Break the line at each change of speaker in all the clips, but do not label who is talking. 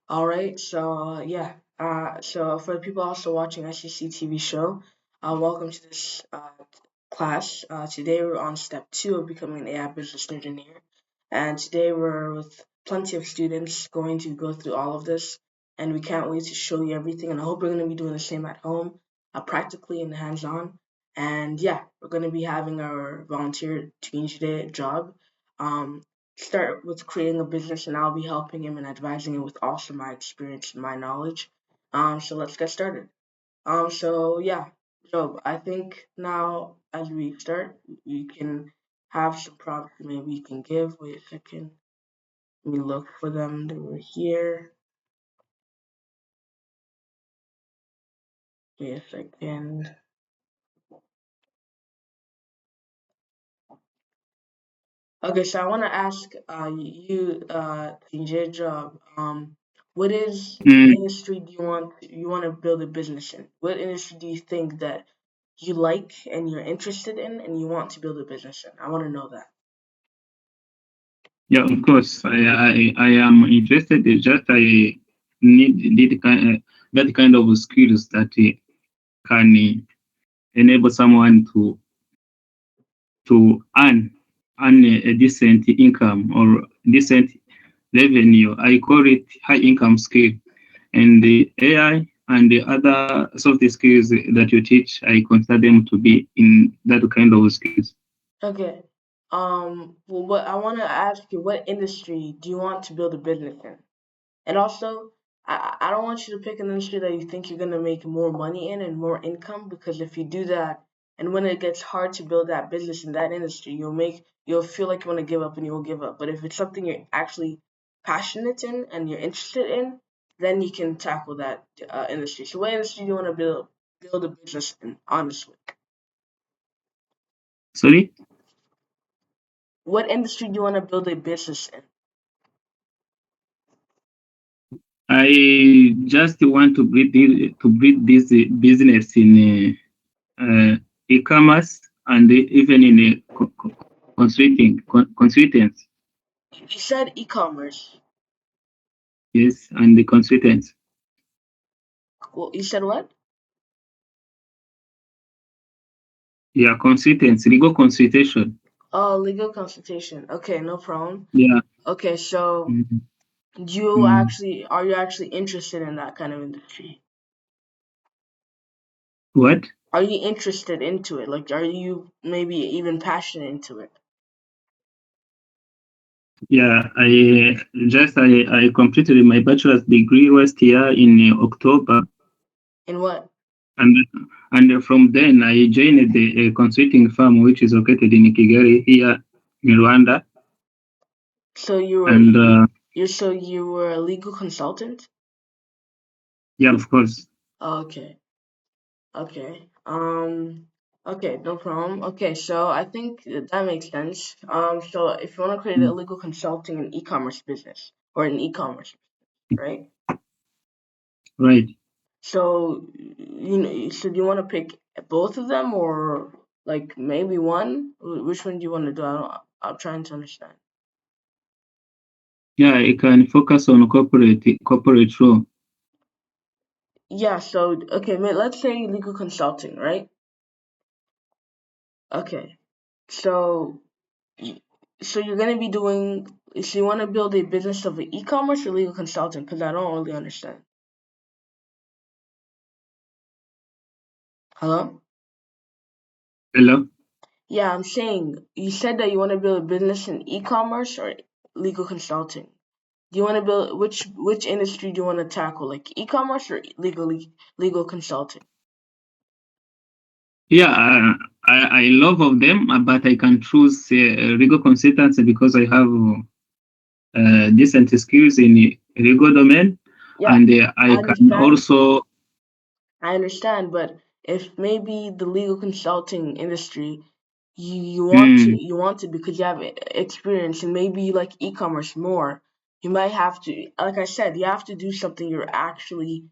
All right, so for the people also watching SCC TV Show, welcome to this class. Today we're on step two of becoming an AI business engineer, and today we're with plenty of students going to go through all of this, and we can't wait to show you everything. And I hope you're going to be doing the same at home, practically and hands-on. And yeah, we're going to be having our volunteer change day job. Um, Start with creating a business, and I'll be helping him and advising him with also my experience and my knowledge. So let's get started. So yeah, so I think now as we start, we can have some prompts maybe you can give. Wait a second, let me look for them. They were here. Wait a second. Okay, so I want to ask Job, what is what
Mm,
industry do you want to build a business in? What industry do you think that you like and you're interested in and you want to build a business in? I want to know that.
yeah, of course. I am interested. It's just I need that kind of skills that can enable someone to earn a decent income or decent revenue. I call it high income skill. And the AI and the other soft skills that you teach, I consider them to be in that kind of skills.
Okay. Well, what I want to ask you, what industry do you want to build a business in? And also, I don't want you to pick an industry that you think you're gonna make more money in and more income, because if you do that, and when it gets hard to build that business in that industry, you'll feel like you want to give up and you will give up. But if it's something you're actually passionate in and you're interested in, then you can tackle that industry. So what industry do you want to build a business in, honestly?
Sorry?
What industry do you want to build a business in?
I just want to breed this business in e-commerce and even in consultants.
You said e-commerce.
Yes, and the consultants.
Well, you said what?
Yeah, consultants, legal consultation.
Oh, legal consultation. Okay, no problem.
Yeah.
Okay, so
Mhm.
you
Mm.
actually are you actually interested in that kind of industry?
What?
Are you interested into it? Like, are you maybe even passionate into it?
Yeah, I completed my bachelor's degree last year in October,
In what?
and from then I joined the consulting firm which is located in Kigali here in Rwanda,
So you were
and
you were a legal consultant?
yeah, of course.
Okay, okay, okay, no problem. Okay, so I think that makes sense. So if you want to create a
Mm.
legal consulting and e-commerce business or an e-commerce, right?
Right.
So so do you want to pick both of them or like maybe one? Which one do you want to do? I'm trying to understand.
Yeah, I can focus on corporate role.
Yeah. So okay, let's say legal consulting, right? Okay. So y- so you're gonna be doing. So you want to build a business of an e-commerce or legal consulting? Because I don't really understand. Hello?
Hello?
Yeah, I'm saying you said that you want to build a business in e-commerce or legal consulting. Do you want to build which industry do you want to tackle, like e-commerce or legal consulting?
Yeah, I love of them, but I can choose legal consultants because I have decent skills in legal domain,
Yeah,
and
I
I can
understand.
also.
I understand, but if maybe the legal consulting industry
Mm,
you want to because you have experience and maybe you like e-commerce more, you might have to, like I said, you have to do something you're actually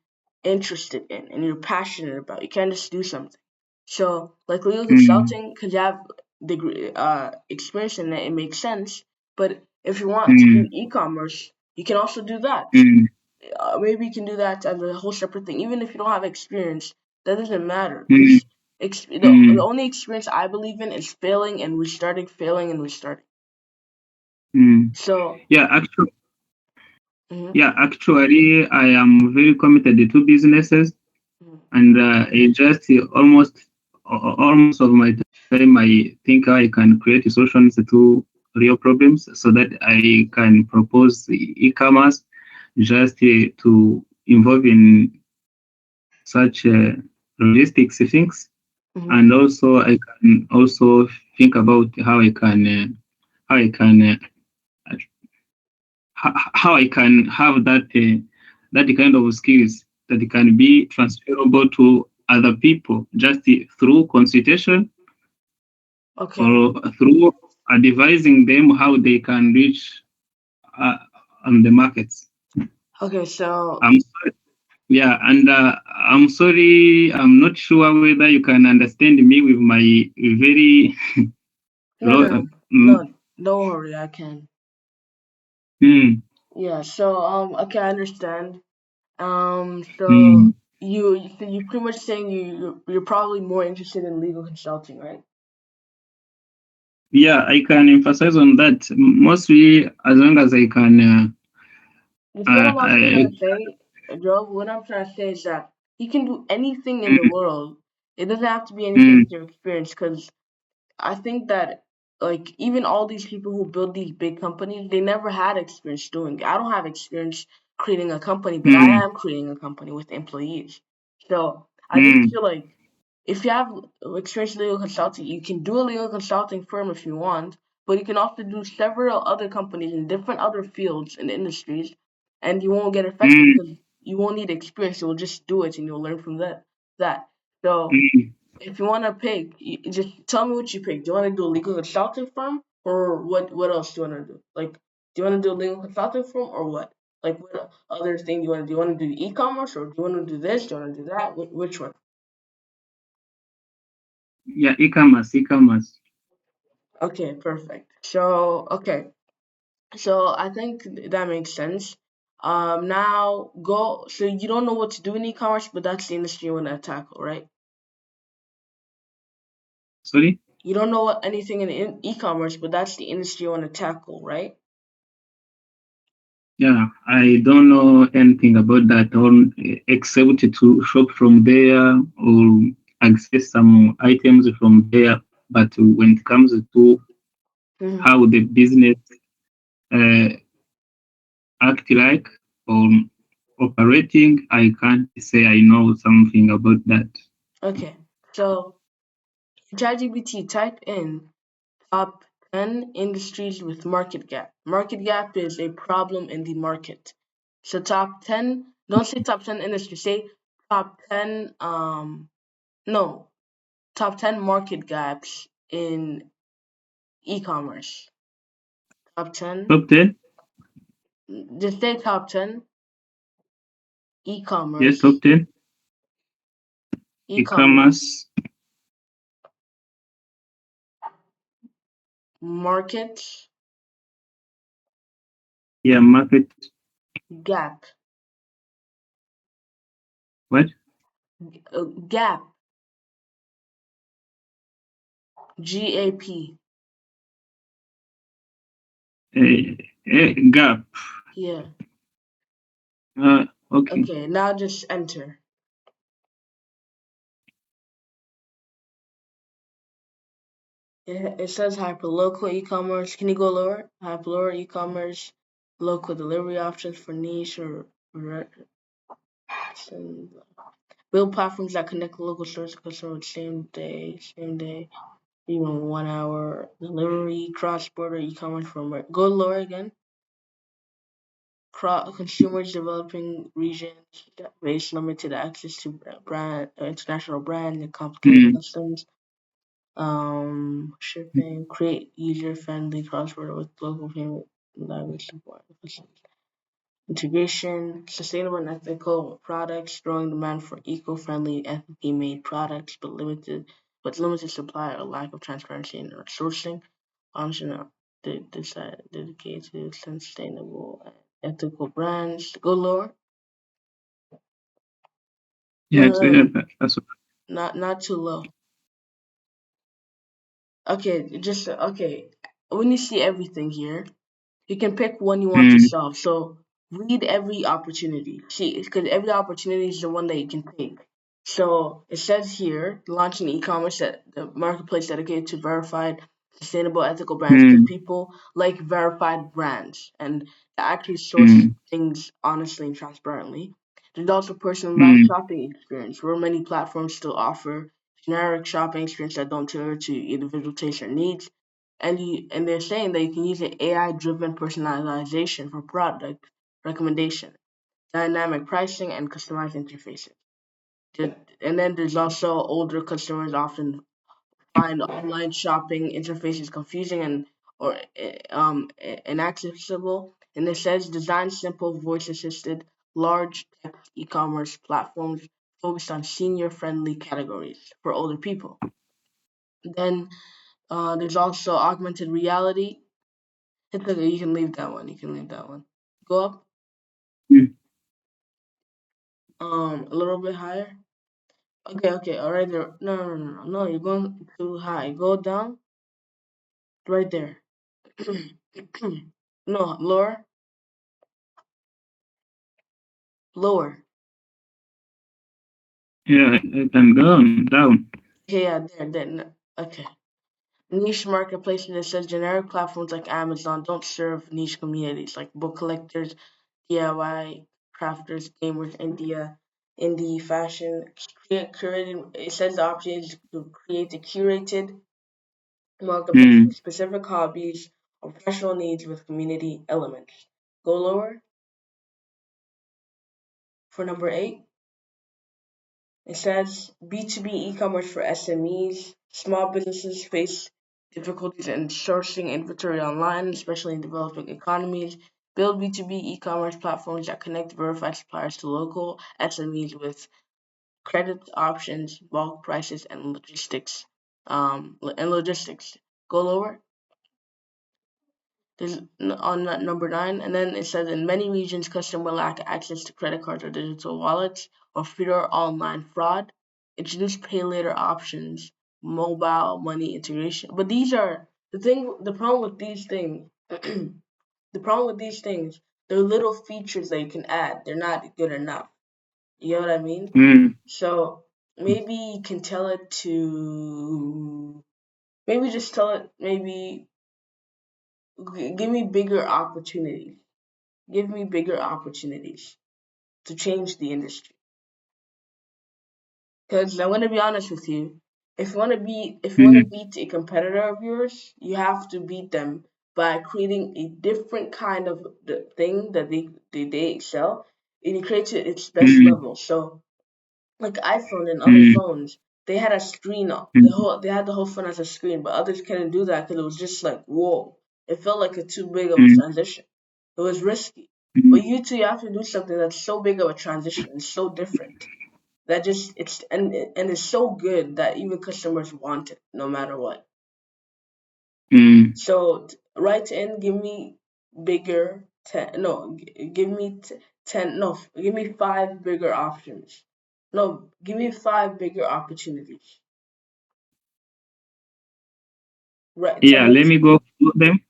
interested in and you're passionate about. You can't just do something. So, like legal
mm,
consulting, because you have degree experience in it, it makes sense. But if you want to do
mm,
e-commerce, you can also do that.
mm.
maybe you can do that as a whole separate thing. Even if you don't have experience, that doesn't matter
mm,
because the
mm,
only experience I believe in is failing and restarting, failing and restarting.
mm.
So,
Yeah, actually,
mhm,
yeah, actually, I am very committed to businesses,
mhm.
and it just almost of my time, I think I can create solutions to real problems so that I can propose e-commerce just to involve in such logistics things,
Mhm.
and also I can also think about how I can how I can have that kind of skills that can be transferable to other people just through consultation
Okay.
or through advising them how they can reach uh, on the markets.
Okay. So
I'm sorry. Yeah, and I'm sorry, I'm not sure whether you can understand me with my very
no,
low.
no, no,
Mm,
no. Don't worry, I can.
mm,
Yeah. So okay, I understand. So
mm.
you pretty much saying you're probably more interested in legal consulting, right?
Yeah, I can emphasize on that mostly as long as I can.
It's what I'm also
I,
trying to say, Joe. What I'm trying to say is that you can do anything in the
mm,
world. It doesn't have to be anything
mm,
with your experience, because I think that like even all these people who build these big companies, they never had experience doing it. I don't have experience creating a company, but I
mm,
am creating a company with employees. So I just
mm,
feel like if you have experience in legal consulting, you can do a legal consulting firm if you want, but you can also do several other companies in different other fields and industries, and you won't get affected
mm,
because you won't need experience. You'll just do it and you'll learn from that. That. So
mm.
if you want to pick, just tell me what you pick. Do you want to do a legal consulting firm, or what else do you want to do? Like, do you want to do a legal consulting firm, or what? Like, what other thing do you want to do? You want to do e-commerce, or do you want to do this? Do you want to do that? Which one?
Yeah, e-commerce.
Okay, perfect. So, okay. So I think that makes sense. Now go. So you don't know what to do in e-commerce, but that's the industry you want to tackle, right?
Sorry.
You don't know what anything in e-commerce, but that's the industry you want to tackle, right?
Yeah, I don't know anything about that on except to shop from there or access some items from there. But when it comes to
Hmm.
how the business uh, act like or operating, I can't say I know something about that.
Okay. So ChatGPT, type in top 10 industries with market gap. Market gap is a problem in the market. So top 10, don't say top 10 industries, say top 10, no, top 10 market gaps in e-commerce. Top 10,
Top 10?
just say top 10
Yes,
e-commerce,
top 10.
e-commerce
E-commerce.
market
Yeah, market.
gap,
What?
gap, GAP.
Gap.
Yeah.
Okay.
Okay, now just enter. It says hyperlocal e-commerce. Can you go lower? Hyperlocal e-commerce, local delivery options for niche or build platforms that connect local stores to customers same day, even 1 hour delivery, cross-border e-commerce from go lower again. Consumers developing regions that face limited access to international brands and complicated
Mm,
customs. Shipping, create user-friendly cross-border with local payment language support. Integration, sustainable and ethical products, growing demand for eco-friendly, ethically made products, but limited supply or lack of transparency in our sourcing. Function of dedicated to sustainable and ethical brands. Go lower. No,
Yeah,
no,
so
no,
yeah,
no.
that's what.
Not too low. Okay, just okay. When you see everything here, you can pick one you want to
Mm,
solve. So read every opportunity. See, because every opportunity is the one that you can take. So it says here, launching e-commerce at the marketplace dedicated to verified, sustainable, ethical brands. Because
mm,
people like verified brands and that actually source
mm,
things honestly and transparently. There's also personalized
mm,
shopping experience, where many platforms still offer generic shopping experience that don't tailor to individual taste or needs. And they're saying that you can use an AI-driven personalization for product recommendation, dynamic pricing, and customized interfaces. And then there's also older customers often find online shopping interfaces confusing and or inaccessible. And it says design simple, voice assisted, large text e-commerce platforms focused on senior friendly categories for older people. Then there's also augmented reality. It's okay. You can leave that one. You can leave that one. Go up,
mm.
a little bit higher. Okay, okay, all right there. No, no, no, no, no. You're going too high. Go down, right there. No, lower, lower.
Yeah, I can go on down.
Okay, yeah, there, there. Okay. Niche marketplaces that says generic platforms like Amazon don't serve niche communities like book collectors, DIY crafters, gamers, indie fashion. Curated. It says the option is to create a curated marketplace for
Mm,
specific hobbies or professional needs with community elements. Go lower for number 8. It says B2B e-commerce for SMEs. Small businesses face difficulties in sourcing inventory online, especially in developing economies. Build B2B e-commerce platforms that connect verified suppliers to local SMEs with credit options, bulk prices, and logistics. Logistics. Go lower. There's on number 9, and then it says in many regions, customers lack access to credit cards or digital wallets or fear online fraud. Introduce pay later options, mobile money integration. But these are the thing. The problem with these things, the problem with these things, they're little features that you can add. They're not good enough. You know what I mean?
mm.
So maybe you can tell it to maybe just tell it maybe give me bigger opportunities. Give me bigger opportunities to change the industry. Because I'm gonna be honest with you, if you wanna
Mm,
beat a competitor of yours, you have to beat them by creating a different kind of the thing that they excel, and you create it at its best
mm,
level. So like iPhone and other
mm,
phones, they had a screen
mm,
they had the whole phone as a screen, but others couldn't do that because it was just like whoa, it felt like a too big of a
mm,
transition. It was risky.
mm,
But you have to do something that's so big of a transition and so different that just and it's so good that even customers want it no matter what.
mm.
So write in, give me bigger ten. No, give me 10. No, give me 5 bigger options. No, give me 5 bigger opportunities. Right,
Yeah,
type
let
it.
me go through them.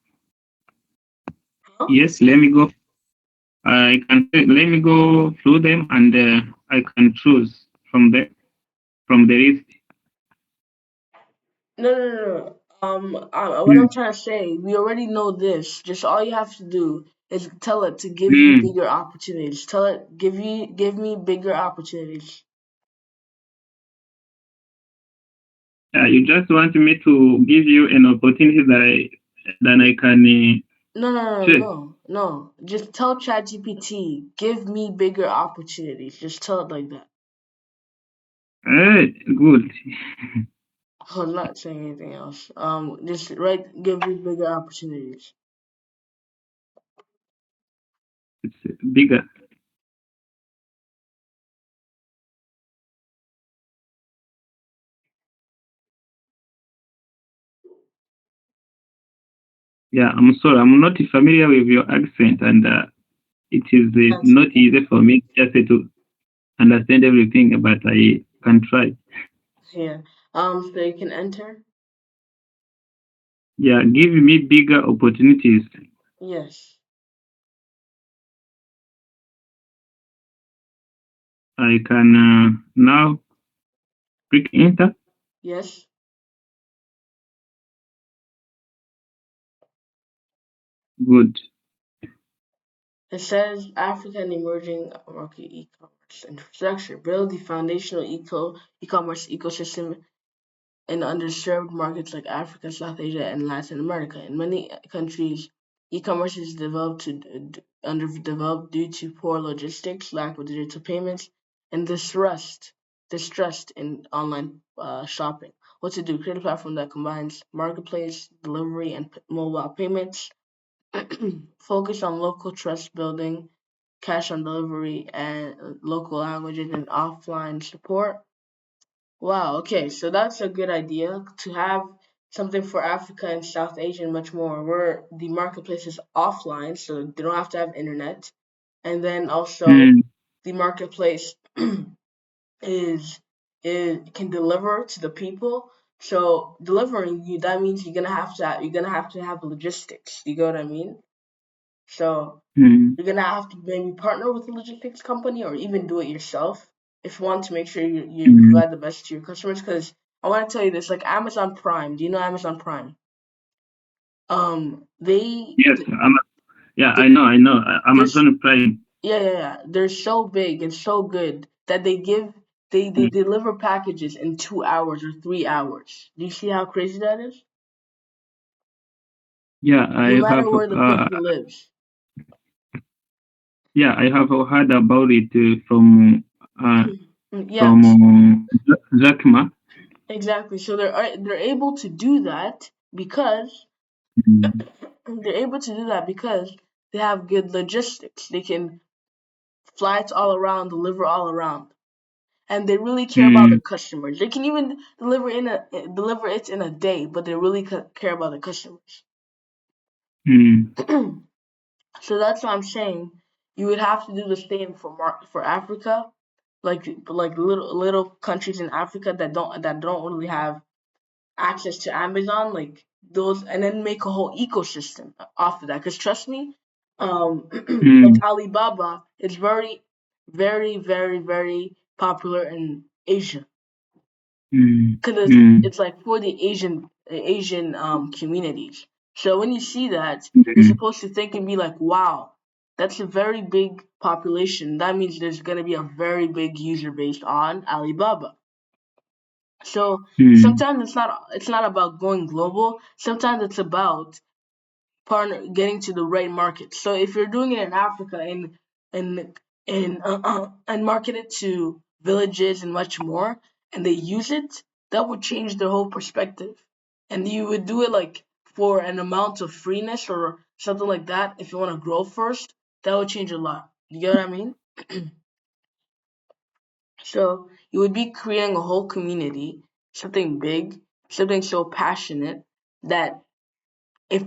Huh?
Yes, let me go. I can say, let me go through them, and I can choose from the list.
No, no, no, no. What I'm
Mm,
trying to say, we already know this. Just all you have to do is tell it to give you
mm.
bigger opportunities. Tell it give me bigger opportunities.
You just want me to give you an opportunity that I can
No, no, no,
check.
no, no. Just tell ChatGPT, give me bigger opportunities. Just tell it like that.
Good.
I'm not saying anything else. Just write, give me bigger opportunities.
It's bigger. Yeah, I'm sorry. I'm not familiar with your accent, and it is
That's
not easy for me just to understand everything, but I can try.
Yeah. So you can enter.
Yeah, give me bigger opportunities.
Yes.
I can now click enter.
Yes.
Good.
It says African emerging market e-commerce infrastructure. Build the foundational e-commerce ecosystem in underserved markets like Africa, South Asia, and Latin America. In many countries, e-commerce is underdeveloped due to poor logistics, lack of digital payments, and distrust in online shopping. What to do? Create a platform that combines marketplace, delivery, and mobile payments. Focus on local trust building, cash on delivery, and local languages and offline support. Wow, okay, so that's a good idea to have something for Africa and South Asia and much more, where the marketplace is offline, so they don't have to have internet. And then also
Mm,
the marketplace is can deliver to the people. So delivering you that means you're gonna have to have logistics. You get what I mean? So
mm,
you're gonna have to maybe partner with a logistics company or even do it yourself if you want to make sure you
mm.
provide the best to your customers. Because I want to tell you this, like Amazon Prime. Do you know Amazon Prime? They,
Yes, yeah,
they
I know.
there's
Amazon Prime.
yeah. They're so big and so good that they
Mm.
deliver packages in 2 hours or 3 hours. Do you see how crazy that is?
Yeah,
No matter where the person lives.
I have heard about it uh,
Yeah,
Jack Ma.
exactly. So they're able to do that because
Mm,
they're able to do that because they have good logistics. They can fly it all around, deliver all around, and they really care about the
mm,
customers. They can even deliver it in a day, but they really care about the customers.
mm,
So that's what I'm saying. You would have to do the same for Africa, like little countries in Africa that don't really have access to Amazon, like those, and then make a whole ecosystem off of that. Because trust me, like
mm,
Alibaba is very, very, very, very popular in Asia
mm,
because
mm,
it's like for the Asian communities. So when you see that, you're
mm,
supposed to think and be like, wow, that's a very big population. That means there's gonna be a very big user base on Alibaba. So
mm,
sometimes it's not about going global. Sometimes it's about getting to the right market. So if you're doing it in Africa and and market it to villages and much more, and they use it, that would change their whole perspective. And you would do it like for an amount of freeness or something like that. If you want to grow first, that would change a lot. You get what I mean? So you would be creating a whole community, something big, something so passionate that if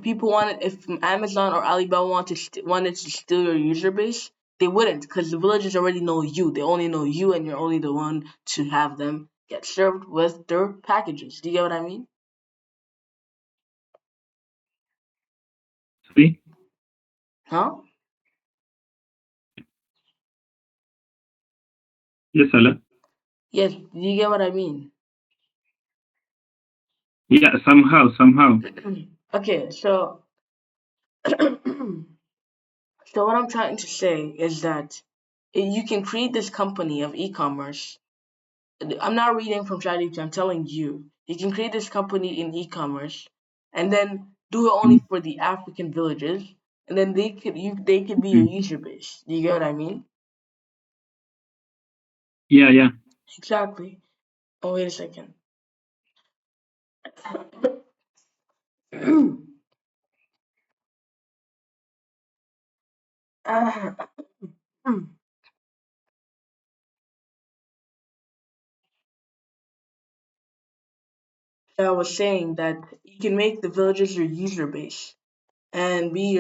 Amazon or Alibaba wanted to steal your user base, they wouldn't because the villagers already know you. They only know you, and you're only the one to have them get served with their packages. Do you get what I mean?
sorry?
Huh?
Yes, hello.
Yes. Do you get what I mean?
Yeah, somehow.
Okay. So, so what I'm trying to say is that you can create this company of e-commerce. I'm not reading from ChatGPT. I'm telling you, you can create this company in e-commerce, and then do it only
Mm,
for the African villages, and then they could be your
mm.
user base. Do you get what I mean?
Yeah, yeah.
Exactly. Oh, wait a second. Uh, I was saying that you can make the villages your user base and be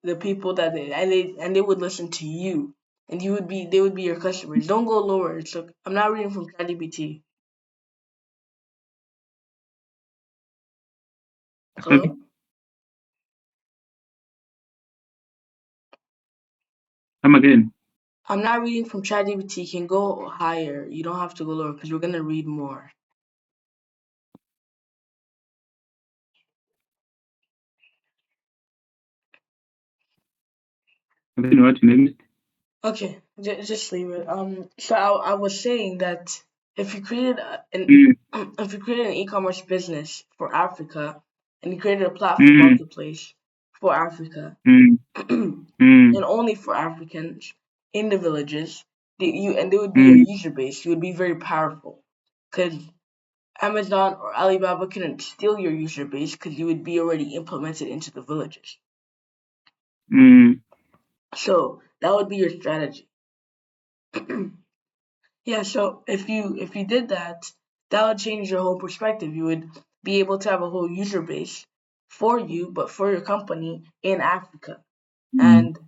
the people that they would listen to you. and they would be your customers. Don't go lower. So I'm not reading from ChatGPT.
Sorry,
Hello?
come again.
I'm not reading from ChatGPT. You can go higher. You don't have to go lower because we're gonna read more.
Then what next?
Okay, just leave it. So I was saying that if you created an
Mm,
if you created an e-commerce business for Africa and you created a platform
mm,
marketplace for Africa
mm,
and
mm,
only for Africans in the villages, they would be your
mm,
user base. You would be very powerful because Amazon or Alibaba couldn't steal your user base because you would be already implemented into the villages.
mm,
So that would be your strategy. Yeah, so if you did that, that would change your whole perspective. You would be able to have a whole user base for you, but for your company in Africa.
mm,
And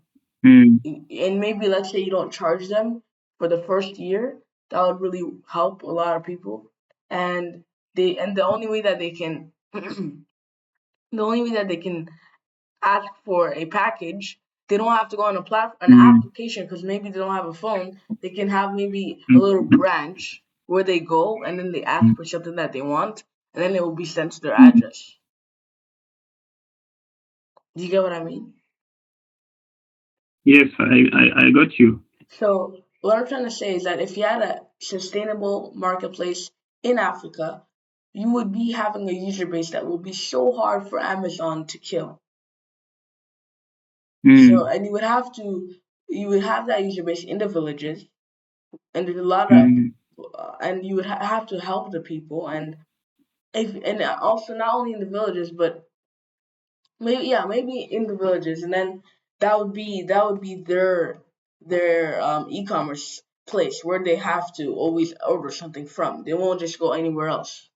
mm,
maybe let's say you don't charge them for the first year, that would really help a lot of people. And the only way that they can the only way that they can ask for a package, they don't have to go on an
mm,
application because maybe they don't have a phone. They can have maybe a
mm,
little branch where they go and then they ask
mm,
for something that they want, and then it will be sent to their
mm.
address. Do you get what I mean?
Yes, I got you.
So what I'm trying to say is that if you had a sustainable marketplace in Africa, you would be having a user base that would be so hard for Amazon to kill. So
Mm,
and you would have that user base in the villages, and there's a lot of
mm,
and you would have to help the people, and if and also not only in the villages but maybe in the villages, and then that would be their e-commerce place where they have to always order something from. They won't just go anywhere else.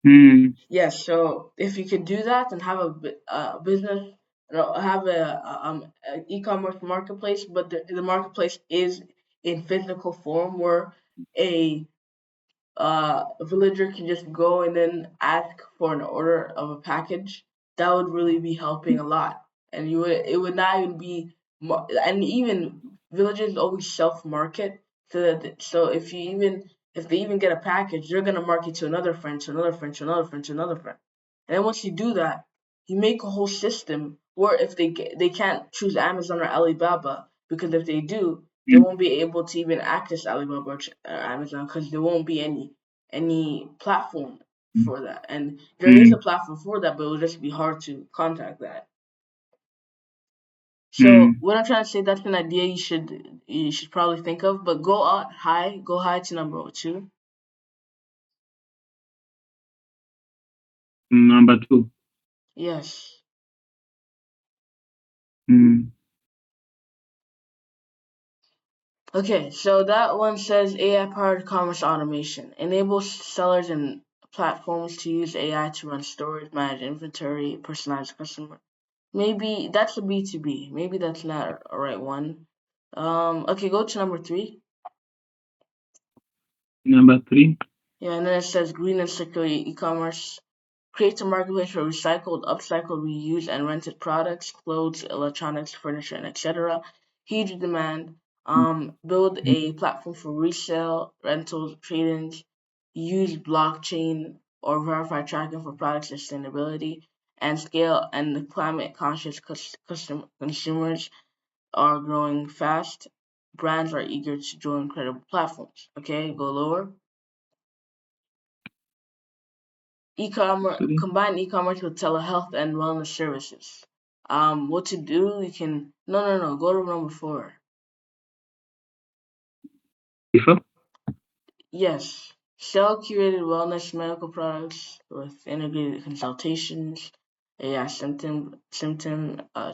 mm,
Yes, so if you could do that and have a business, have a e-commerce marketplace, but the marketplace is in physical form where a a villager can just go and then ask for an order of a package, that would really be helping a lot. And it would not even be, and even villagers always self market, so that so if they even get a package, they're gonna market to another friend, to another friend, to another friend, to another friend. And then once you do that, you make a whole system where if they can't choose Amazon or Alibaba, because if they do, they
mm,
won't be able to even access Alibaba or Amazon because there won't be any platform
mm,
for that. And there is a
mm,
platform for that, but it will just be hard to contact that. So
mm.
what I'm trying to say, that's an idea you should probably think of, but go high to number two.
Number two.
Yes.
Mm,
Okay, so that one says AI powered commerce automation enables sellers and platforms to use AI to run stores, manage inventory, personalize customer. Maybe that's a B2B. Maybe that's not a right one. Okay, go to number three.
number three.
Yeah, and then it says green and circular e-commerce creates a marketplace for recycled, upcycled, reused, and rented products, clothes, electronics, furniture, and etc. Huge demand. Build
Mm,
a platform for resale, rentals, trade-ins, use blockchain or verify tracking for product sustainability, and scale. And the climate-conscious consumers are growing fast. Brands are eager to join credible platforms. Okay, go lower. E-commerce
sorry.
combine e-commerce with telehealth and wellness services. What to do? You can no, go to number four.
Before.
Yes, sell curated wellness medical products with integrated consultations, AI symptom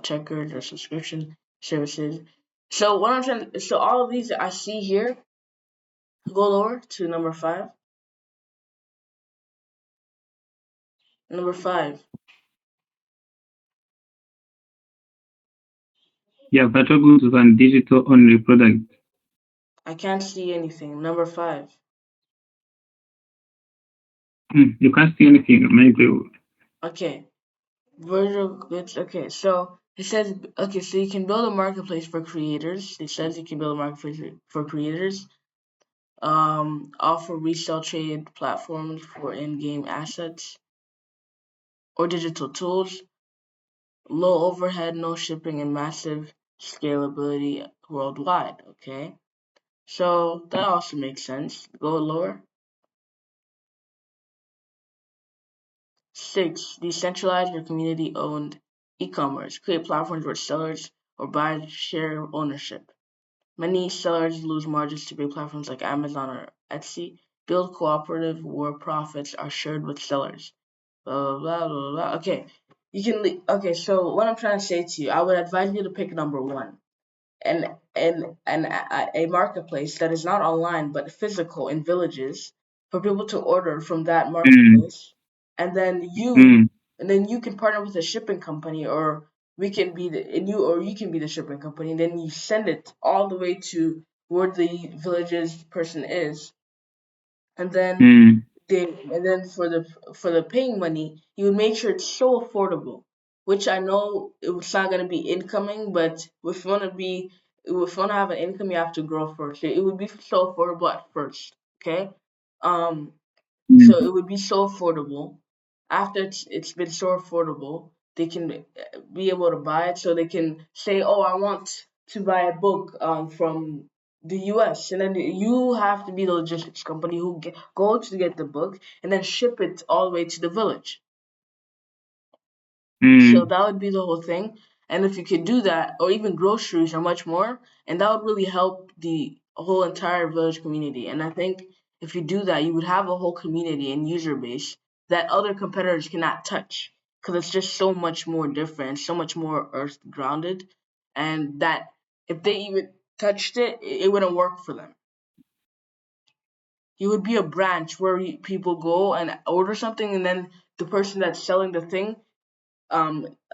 checkers or subscription services. So what I'm trying, so all of these that I see here, go lower to number five. Number five.
Yeah, virtual goods and digital only products.
I can't see anything. Number five.
You can't see anything. Maybe.
Okay. Virtual goods. Okay, so it says okay, so you can build a marketplace for creators. It says you can build a marketplace for creators. Offer resale trade platforms for in-game assets or digital tools. Low overhead, no shipping, and massive scalability worldwide. Okay, so that also makes sense. Go lower. 6. Decentralized or community-owned e-commerce. Create platforms where sellers or buyers share ownership. Many sellers lose margins to big platforms like Amazon or Etsy. Build cooperative where profits are shared with sellers. Blah blah blah blah blah. Okay, okay. So what I'm trying to say to you, I would advise you to pick number one, and a marketplace that is not online but physical in villages for people to order from that
Mm,
marketplace, and then you
mm,
and then you can partner with a shipping company, or we can be the and you or you can be the shipping company, and then you send it all the way to where the village's person is, and then
mm,
for the paying money, you would make sure it's so affordable. Which I know it's not gonna be incoming, but if you wanna have an income, you have to grow first. It would be so affordable at first, okay? Um, so
mm,
it would be so affordable. After it's been so affordable, they can be able to buy it. So they can say, "Oh, I want to buy a book from the U.S." And then you have to be the logistics company who go to get the book and then ship it all the way to the village. So
mm,
that would be the whole thing. And if you could do that, or even groceries or much more, and that would really help the whole entire village community. And I think if you do that, you would have a whole community and user base that other competitors cannot touch because it's just so much more different, so much more earth grounded, and that if they even touched it, it wouldn't work for them. You would be a branch where people go and order something, and then the person that's selling the thing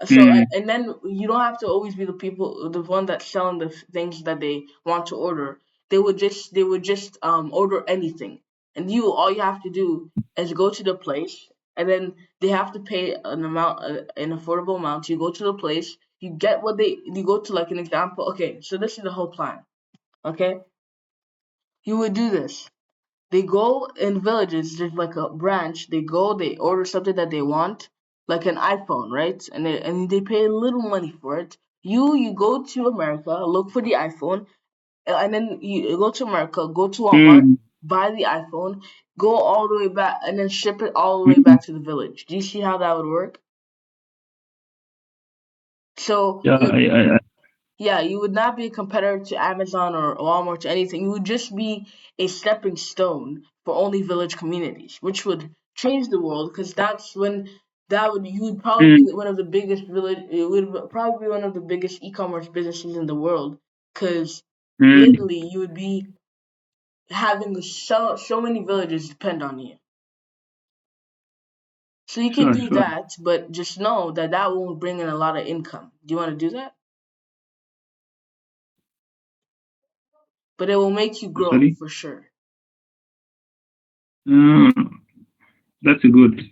mm,
and then you don't have to always be the one that's selling the things that they want to order. They would just order anything, and all you have to do is go to the place, and then they have to pay an affordable amount. You go to the place, you go to, like, an example. Okay, so this is the whole plan. Okay, you would do this. They go in villages, there's like a branch. They go, they order something that they want, like an iPhone, right? And they pay little money for it. You go to America, look for the iPhone, and then you go to America, go to Walmart,
mm,
buy the iPhone, go all the way back, and then ship it all the way
mm.
back to the village. Do you see how that would work? So
Yeah,
you Yeah, you would not be a competitor to Amazon or Walmart to anything. You would just be a stepping stone for only village communities, which would change the world because you would probably
mm,
be one of the biggest probably be one of the biggest e-commerce businesses in the world because
mm.
literally you would be having so many villages depend on you. So you can
Sure,
do
sure.
that, but just know that that won't bring in a lot of income. Do you want to do that? But it will make you grow
Sorry.
for sure.
Uh, that's good.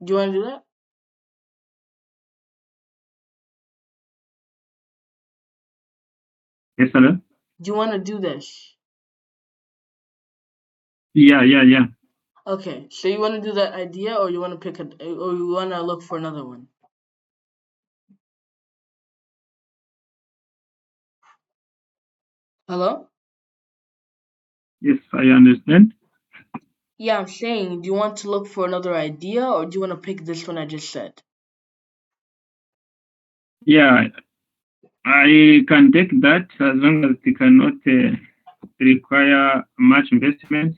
Do you want to do that?
Yes, hello?
Do you want to do this?
Yeah, yeah, yeah.
Okay, so you want to do that idea, or you want to or you want to look for another one? Hello?
Yes, I understand.
Yeah, I'm saying, do you want to look for another idea, or do you want to pick this one I just said?
Yeah, I can take that as long as it cannot require much investment.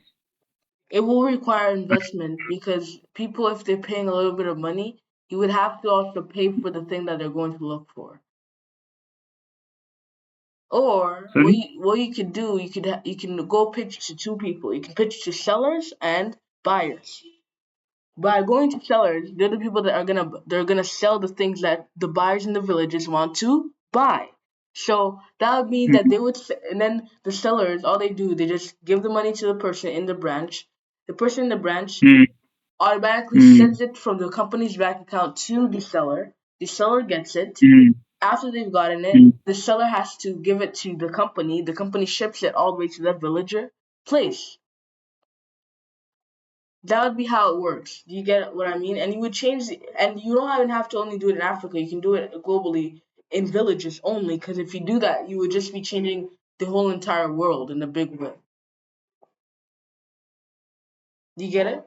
It will require investment because people, if they're paying a little bit of money, you would have to also pay for the thing that they're going to look for. Or
Sorry?
what you could do, you can go pitch to two people. You can pitch to sellers and buyers. By going to sellers, they're the people that they're gonna sell the things that the buyers in the villages want to buy. So that would mean that they would, and then the sellers, all they do, they just give the money to the person in the branch. The person in the branch
mm,
automatically
mm,
sends it from the company's bank account to the seller. The seller gets it.
mm,
After they've gotten it,
mm.
the seller has to give it to the company. The company ships it all the way to that villager place. That would be how it works. Do you get what I mean? And you would change, and you don't even have to only do it in Africa. You can do it globally in villages only. Because if you do that, you would just be changing the whole entire world in a big way. Do you get it?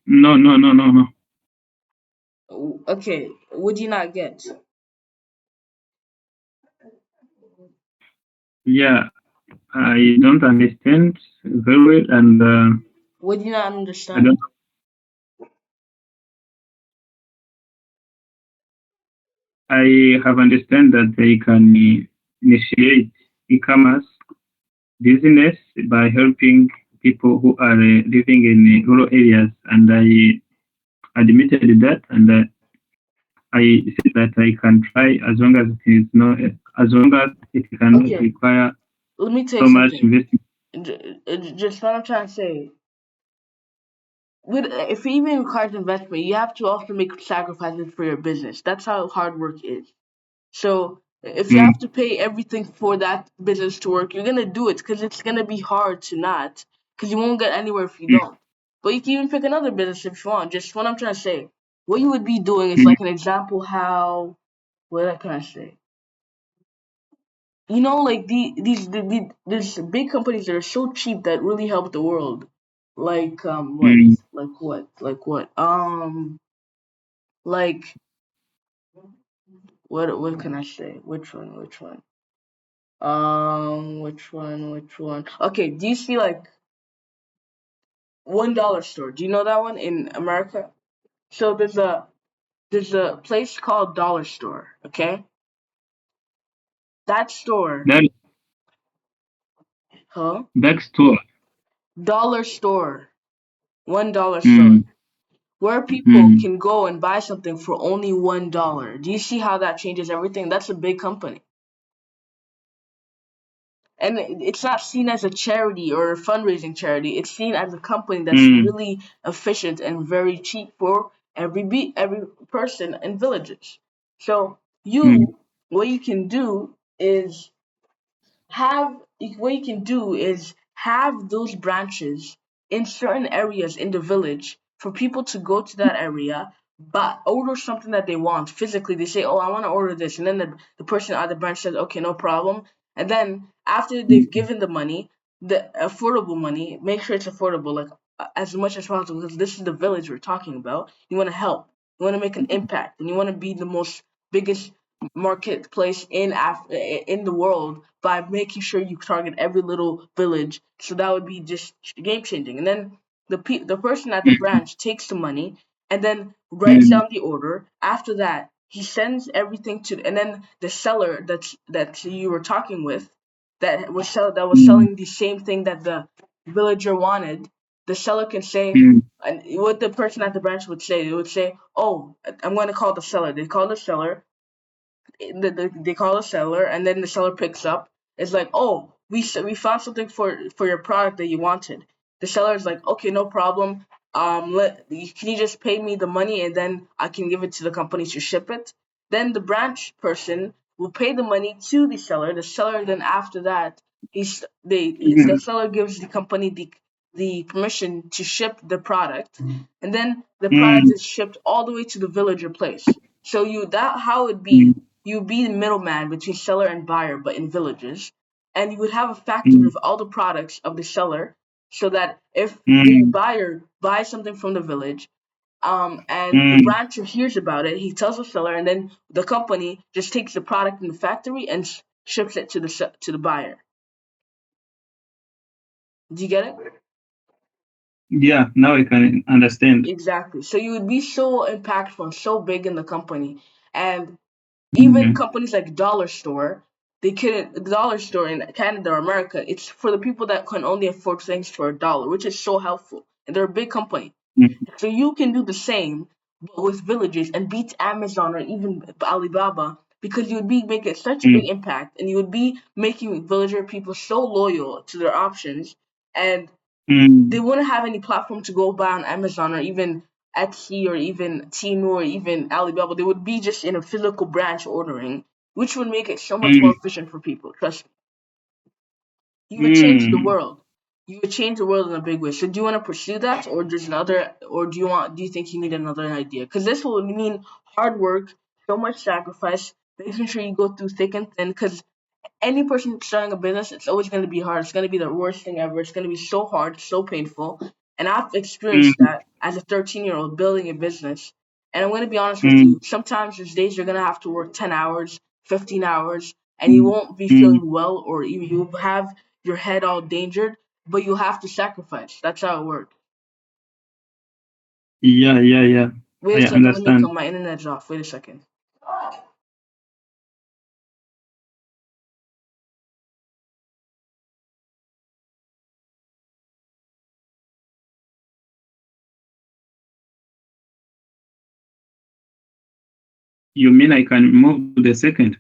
No, no, no, no, no.
Okay. Would you not get?
Yeah, I don't understand very well, and
Would you not
I don't.
understand?
I have understand that they can initiate e-commerce business by helping people who are living in rural areas, and I admitted that, and I said that I can try as long as it is not, as long as it cannot
Okay.
require
Let me tell you
so much
something.
investment.
Just what I'm trying to say. If it even requires investment, you have to also make sacrifices for your business. That's how hard work is. So if you have
Mm,
to pay everything for that business to work, you're gonna do it because it's gonna be hard to not, because you won't get anywhere if you
mm,
don't. But you can even pick another business if you want. Just what I'm trying to say. What you would be doing is
mm,
like an example how, what can I say? You know, like these big companies that are so cheap that really help the world.
mm,
Like what can I say? Which one? Okay, do you see like $1 store? Do you know that one in America? So there's a place called Dollar Store. Okay, that store,
that
huh?
that store.
Dollar Store, $1 store,
Mm,
where people
mm,
can go and buy something for only $1. Do you see how that changes everything? That's a big company. And it's not seen as a charity or a fundraising charity. It's seen as a company that's
mm,
really efficient and very cheap for every person in villages. So
mm,
what you can do is have what you can do is have those branches in certain areas in the village for people to go to that area, but order something that they want physically. They say, "Oh, I want to order this," and then the person at the branch says, "Okay, no problem." And then after they've
mm,
given the money, the affordable money, make sure it's affordable, like as much as possible, because this is the village we're talking about. You want to help, you want to make an impact, and you want to be the most biggest marketplace in the world by making sure you target every little village. So that would be just game changing. And then the person at the branch takes the money and then writes
mm,
down the order. After that, he sends everything to, and then the seller that you were talking with, that was
mm,
selling the same thing that the villager wanted. The seller can say,
mm,
and what the person at the branch would say, they would say, "Oh, I'm going to call the seller." They call the seller, they call the seller, and then the seller picks up. It's like, "Oh, we found something for your product that you wanted." The seller is like, "Okay, no problem. Can you just pay me the money and then I can give it to the company to ship it?" Then the branch person will pay the money to the seller. The seller then after that, the
mm,
seller gives the company the permission to ship the product, and then the product
mm,
is shipped all the way to the villager place. So that how it'd
mm,
be, you'd be the middleman between seller and buyer, but in villages, and you would have a factory
mm,
of all the products of the seller, so that if the
mm,
buyer buys something from the village, and the
mm.
brancher hears about it, he tells the seller, and then the company just takes the product in the factory and ships it to the buyer. Do you get it?
Yeah, now I can understand.
Exactly. So you would be so impactful and so big in the company, and even
Mm,
companies like Dollar Store, they couldn't. The Dollar Store in Canada or America, it's for the people that can only afford things for $1, which is so helpful. And they're a big company,
mm,
so you can do the same but with villages and beat Amazon or even Alibaba because you would be making such a big
mm,
impact, and you would be making villager people so loyal to their options, and they
mm,
wouldn't have any platform to go buy on Amazon or even Etsy or even Temu or even Alibaba. They would be just in a physical branch ordering, which would make it so much more
mm,
efficient for people. Trust me. You would change the
mm.
world. You would change the world in a big way. So do you want to pursue that, or there's another, or do you think you need another idea? Because this will mean hard work, so much sacrifice, making sure you go through thick and thin. Because any person starting a business, it's always going to be hard. It's going to be the worst thing ever. It's going to be so hard, so painful. And I've experienced
Mm,
that as a 13-year-old building a business. And I'm going to be honest with
mm,
you. Sometimes there's days you're going to have to work 10 hours, 15 hours, and you
mm,
won't be
mm.
feeling well, or even you'll have your head all endangered, but you'll have to sacrifice. That's how it works.
Yeah, yeah, yeah.
Wait a
I
second. Let me
understand.
come. My internet's off. Wait a second.
You mean I can move to the second?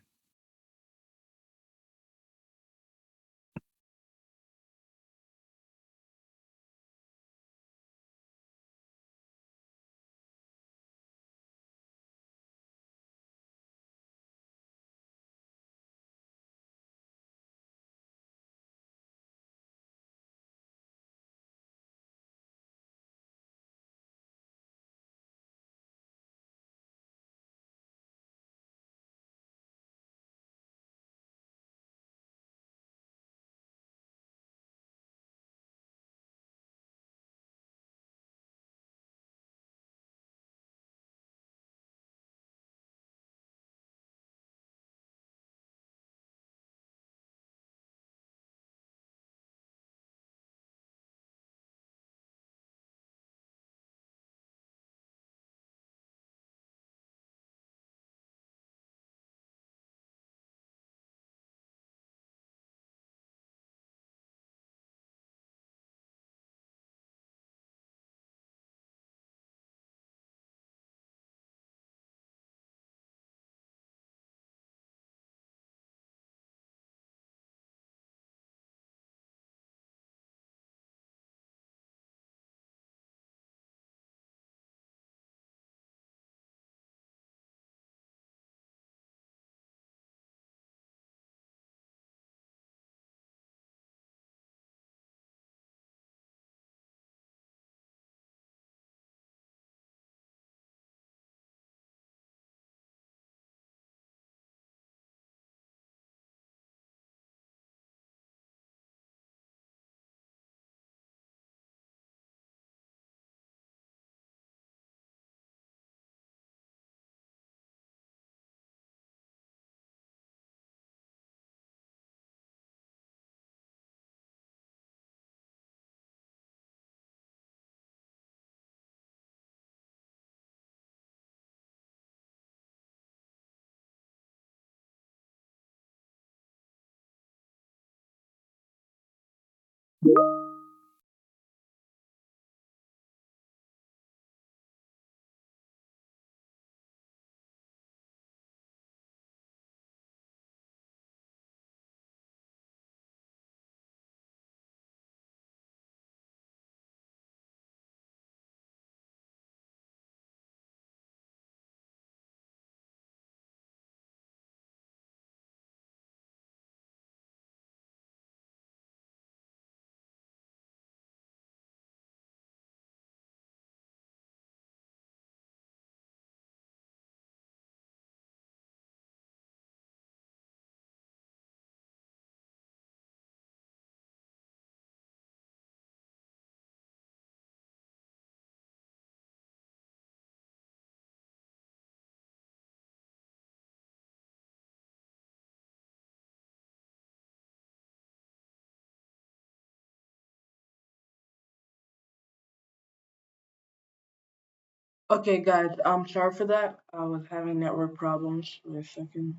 Okay, guys. I'm sorry for that. I was having network problems. Wait a second.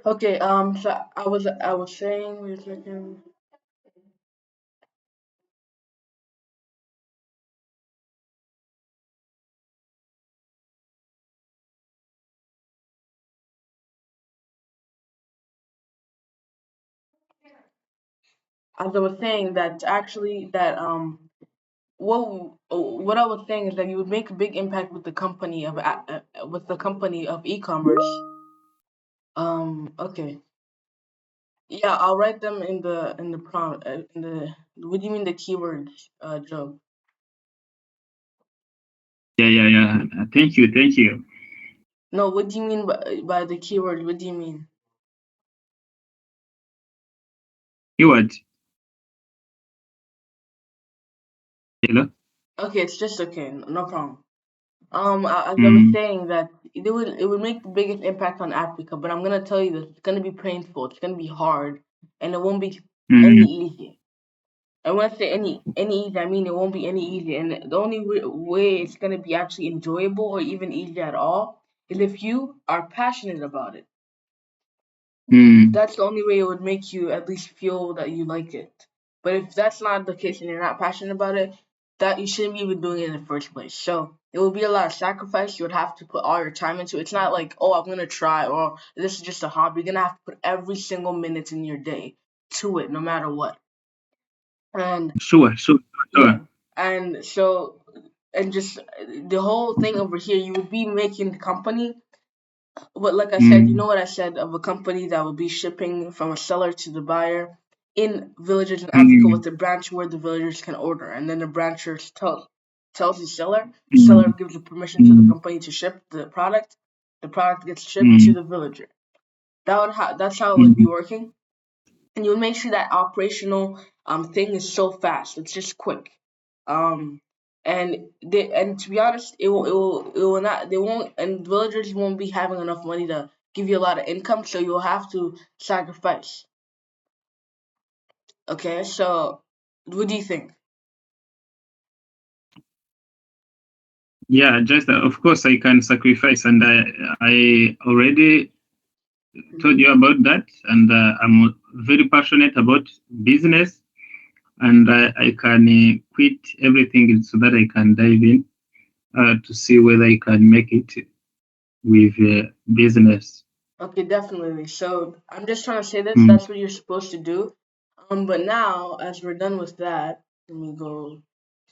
Okay. So I was saying. Wait a second. as I was saying, that actually that what I was saying is that you would make a big impact with the company of e-commerce. Okay. Yeah, I'll write them in the prompt in the what do you mean the keywords, Joe?
Yeah, yeah, yeah. Thank you, thank you.
No, what do you mean by the keyword? What do you mean?
Keyword. Hello.
Okay, it's just okay, no problem. As I was
Mm,
saying that it would make the biggest impact on Africa, but I'm gonna tell you this: it's gonna be painful, it's gonna be hard, and it won't be any
mm,
easy. And when I say any easy, I mean it won't be any easy. And the only way it's gonna be actually enjoyable or even easy at all is if you are passionate about it.
mm.
That's the only way it would make you at least feel that you like it. But if that's not the case and you're not passionate about it, that you shouldn't be even doing it in the first place. So it would be a lot of sacrifice. You would have to put all your time into it. It's not like, oh, I'm gonna try or this is just a hobby. You're gonna have to put every single minute in your day to it, no matter what. And
Sure, sure,
yeah,
sure.
and so and just the whole thing over here, you would be making the company. But like I said, you know
Mm,
what I said of a company that will be shipping from a seller to the buyer in villages in Africa
mm,
with a branch where the villagers can order, and then the brancher tells the seller
mm,
gives the permission to the
mm,
company to ship the product gets shipped to
mm,
the villager. That's how it would be
mm.
working, and you would make sure that operational thing is so fast. It's just quick. Um, and to be honest, it will not they won't and villagers won't be having enough money to give you a lot of income, so you'll have to sacrifice. Okay, so what do you think?
Yeah, just of course I can sacrifice, and I already told you about that, and I'm very passionate about business, and I can quit everything so that I can dive in to see whether I can make it with business.
Okay, definitely. So I'm just trying to say this.
Mm.
That's what you're supposed to do. But now, as we're done with that, let me go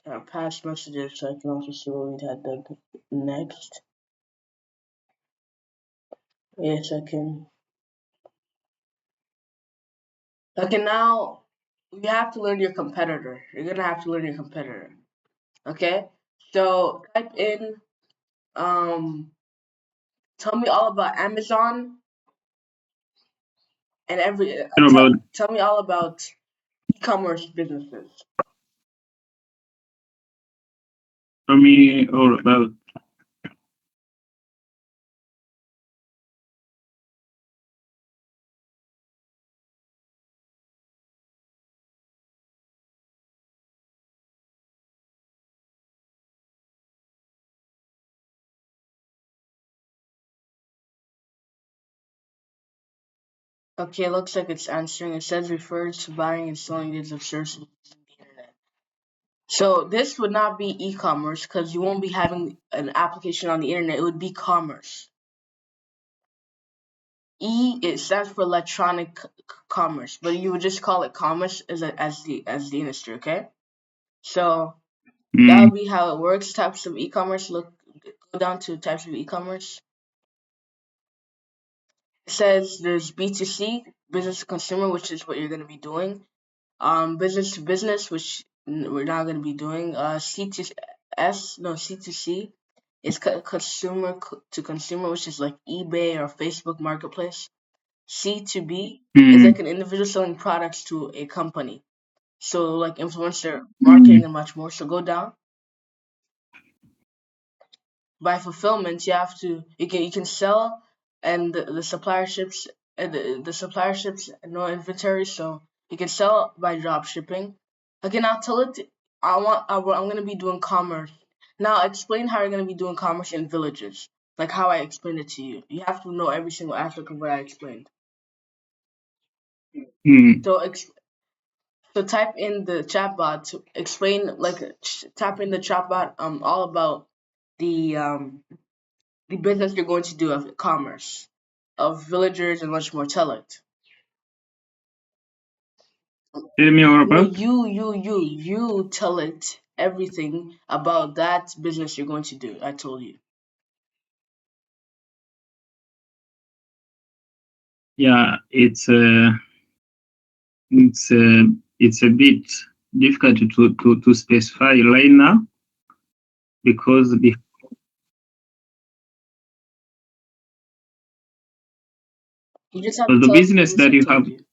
to our past messages so I can also see what we had done next. Wait a second. Okay, now you have to learn your competitor. You're gonna have to learn your competitor. Okay? So type in tell me all about Amazon and
What about
tell me all about e-commerce businesses.
for me or about
Okay, looks like it's answering. It says refers to buying and selling goods or services using the internet. So this would not be e-commerce because you won't be having an application on the internet. It would be commerce. It stands for electronic commerce, but you would just call it commerce as the industry. Okay, so that
mm,
would be how it works. Types of e-commerce. Go down to types of e-commerce. It says there's B2C, business to consumer, which is what you're going to be doing. Business to business, which we're not going to be doing. C2C is consumer to consumer, which is like eBay or Facebook Marketplace. C2B is
mm,
like an individual selling products to a company. So like influencer marketing
mm,
and much more. So go down. By fulfillment, you can sell and the supplier ships and the supplier ships no inventory, so you can sell by drop shipping. Again, I'll tell it. I'm gonna be doing commerce. Now explain how you're gonna be doing commerce in villages, like how I explained it to you. You have to know every single aspect of what I explained.
mm.
So so type in the chatbot to explain like tap in the chatbot all about the business you're going to do of commerce, of villagers and much more. Tell it.
Tell me all
No,
about.
you tell it everything about that business you're going to do. I told you.
Yeah, it's a bit difficult to specify right now because
You just have to
the
tell us the
business
business
that
I
you have,
told you.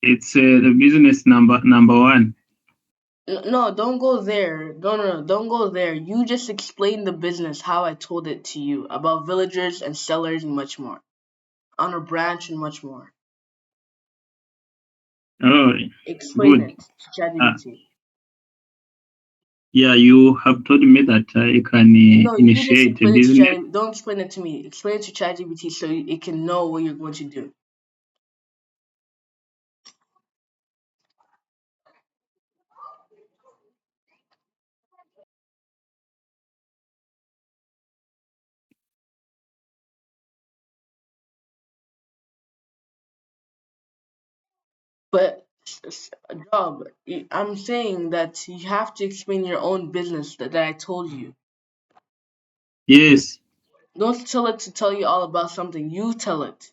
it's the business number one.
No, don't go there. No, don't go there. You just explain the business how I told it to you about villagers and sellers and much more. On a branch and much more.
Oh,
Explain
good.
it to
Uh,
ChatGPT.
yeah, you have told me that I can
No, you just
initiate a
explain it to
business.
ChatGPT. Don't explain it to me. Explain it to ChatGPT so it can know what you're going to do. But job, I'm saying that you have to explain your own business that I told you.
Yes,
Don't tell it to tell you all about something. You tell it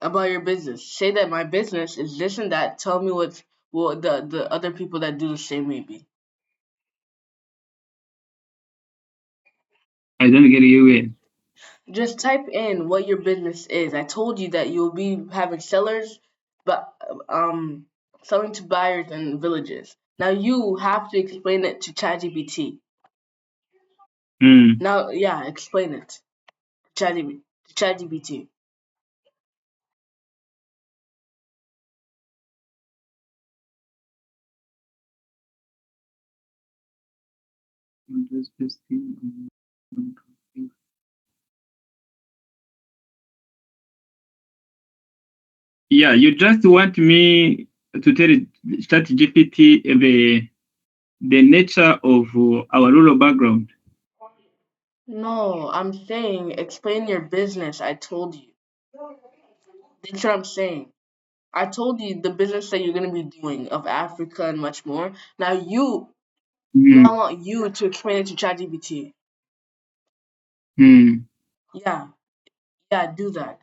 about your business. Say that my business is this and that. Tell me what the other people that do the same maybe.
I don't get you yet.
Just type in what your business is. I told you that you'll be having sellers, but selling to buyers in villages. Now you have to explain it to ChatGPT.
Hmm.
Now, yeah, explain it to ChatGPT.
Yeah, you just want me to tell ChatGPT the nature of our rural background.
No, I'm saying explain your business. I told you. That's what I'm saying. I told you the business that you're gonna be doing of Africa and much more.
Hmm.
Now I want you to explain it to ChatGPT.
Hmm.
Yeah, yeah, do that.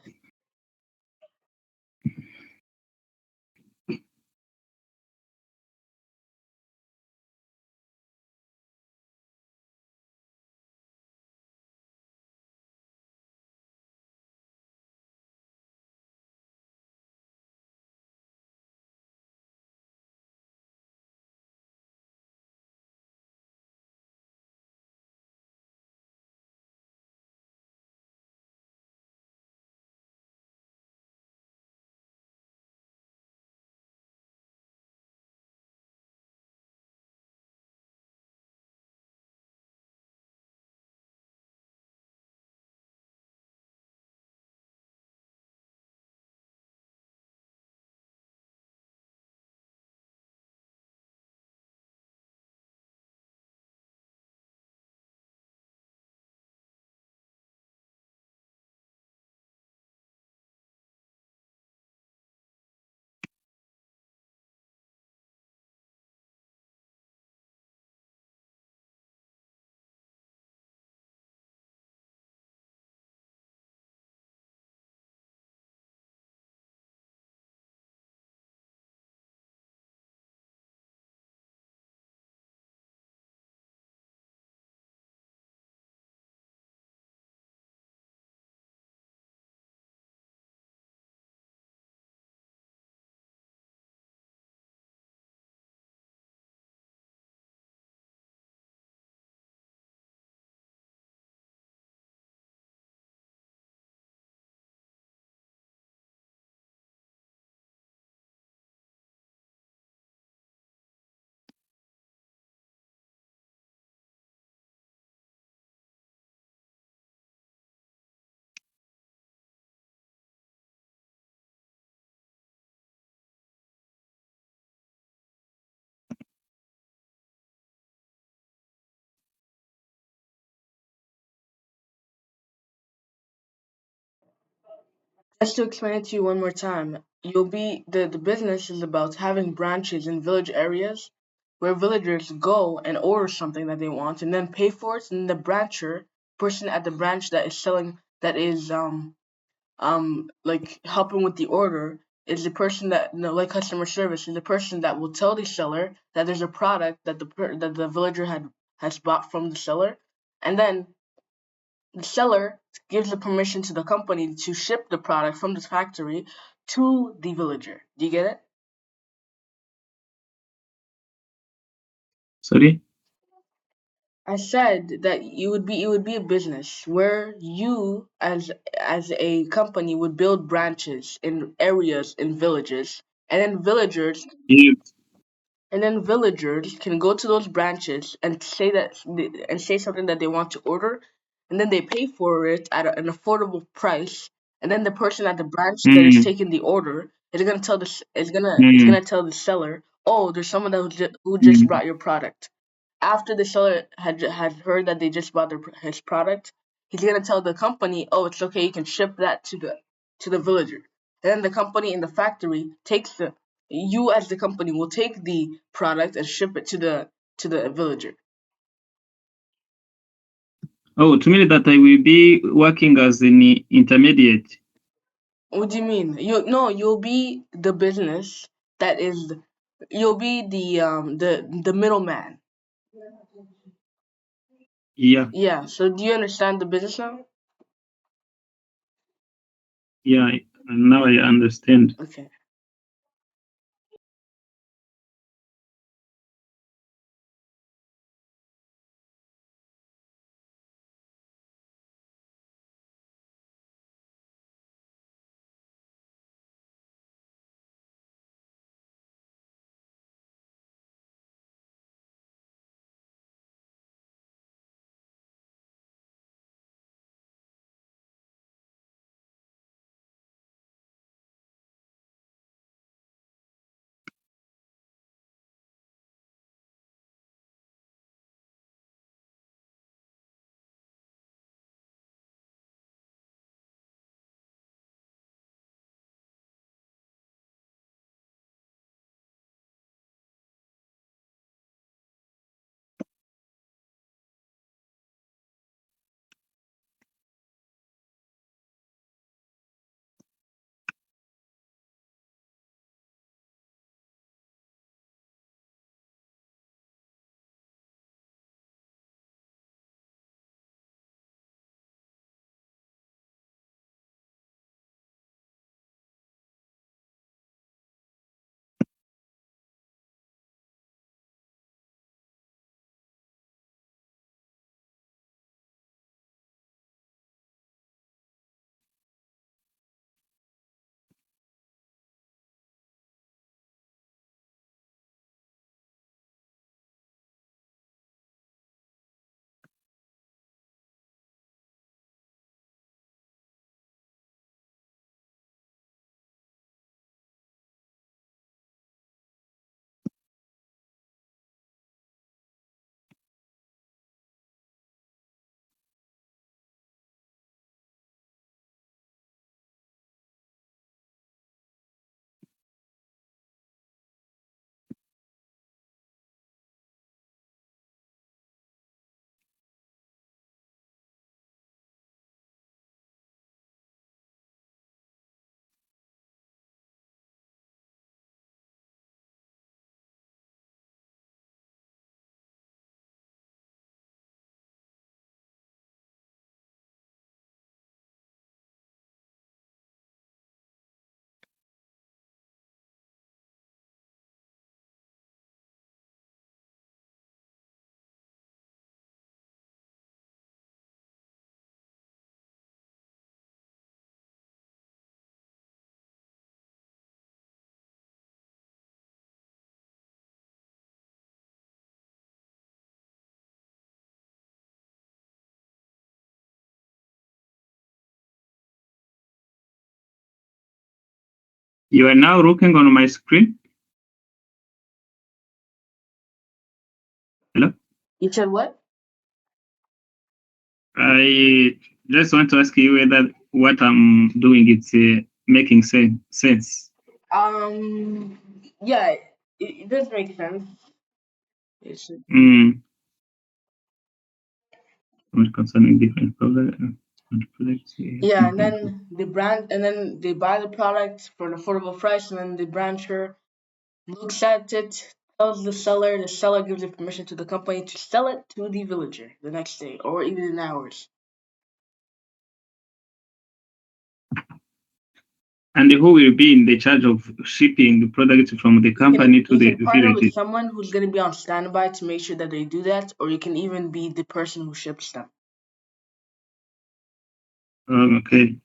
Just to explain it to you one more time, the business is about having branches in village areas where villagers go and order something that they want and then pay for it, and the person at the branch that is selling, that is like helping with the order, is the person that, like customer service, is the person that will tell the seller that there's a product that the villager has bought from the seller, and then the seller gives the permission to the company to ship the product from the factory to the villager. Do you get it?
Sorry.
I said that it would be a business where you, as a company, would build branches in areas in villages, and then
Yes.
villagers can go to those branches and say something that they want to order, and then they pay for it at an affordable price, and then the person at the branch that is
Mm,
taking the order is gonna
mm,
tell the seller, oh, there's someone who just
mm.
brought your product. After the seller had heard that they just bought his product, he's gonna tell the company, oh, it's okay, you can ship that to the villager. And then the company in the factory takes the you as the company will take the product and ship it to the villager.
Oh, to mean that I will be working as an intermediate.
What do you mean? You'll be the business that is you'll be the middleman.
Yeah,
Yeah. So do you understand the business now?
yeah. Now I understand.
Okay.
You are now looking on my screen. Hello.
You said what?
I just want to ask you whether what I'm doing, it's making sense.
Yeah, it does make sense. It's
Mm. When concerning different products,
Yeah, and then the brand, and then they buy the product for an affordable price, and then the brancher looks at it, tells the seller gives the permission to the company to sell it to the villager the next day, or even in hours.
and who will be in the charge of shipping the products from the company to
You
the
can partner with
villages?
someone who's going to be on standby to make sure that they do that, or you can even be the person who ships them.
Okay.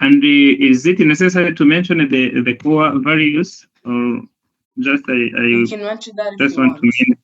And is it necessary to mention the core values, or just
You
I
can mention that if
just
you
want to
want.
mean?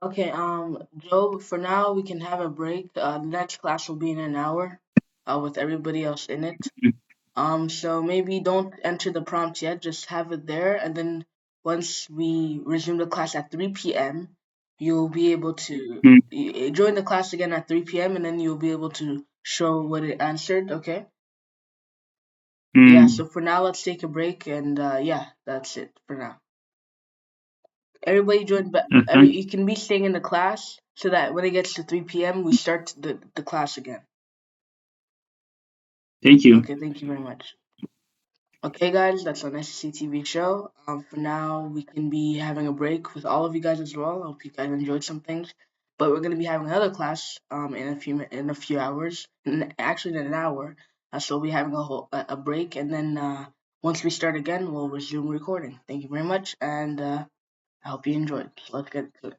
Okay, Joe, for now we can have a break. The next class will be in an hour, with everybody else in it. So maybe don't enter the prompt yet, just have it there, and then once we resume the class at 3 p.m., you'll be able to
Mm,
join the class again at 3 p.m., and then you'll be able to show what it answered, okay? Yeah,
mm,
so for now, let's take a break, and yeah, that's it for now. Everybody join, but
thank
you can be staying in the class so that when it gets to 3 p.m., we start the class again.
you.
Okay, thank you very much. Okay, guys, that's on SCC TV show. For now, we can be having a break with all of you guys as well. I hope you guys enjoyed some things. But we're gonna be having another class in in a few hours, actually in an hour. So we'll be having a break, and then once we start again, we'll resume recording. Thank you very much, and I hope you enjoyed. Let's get to it.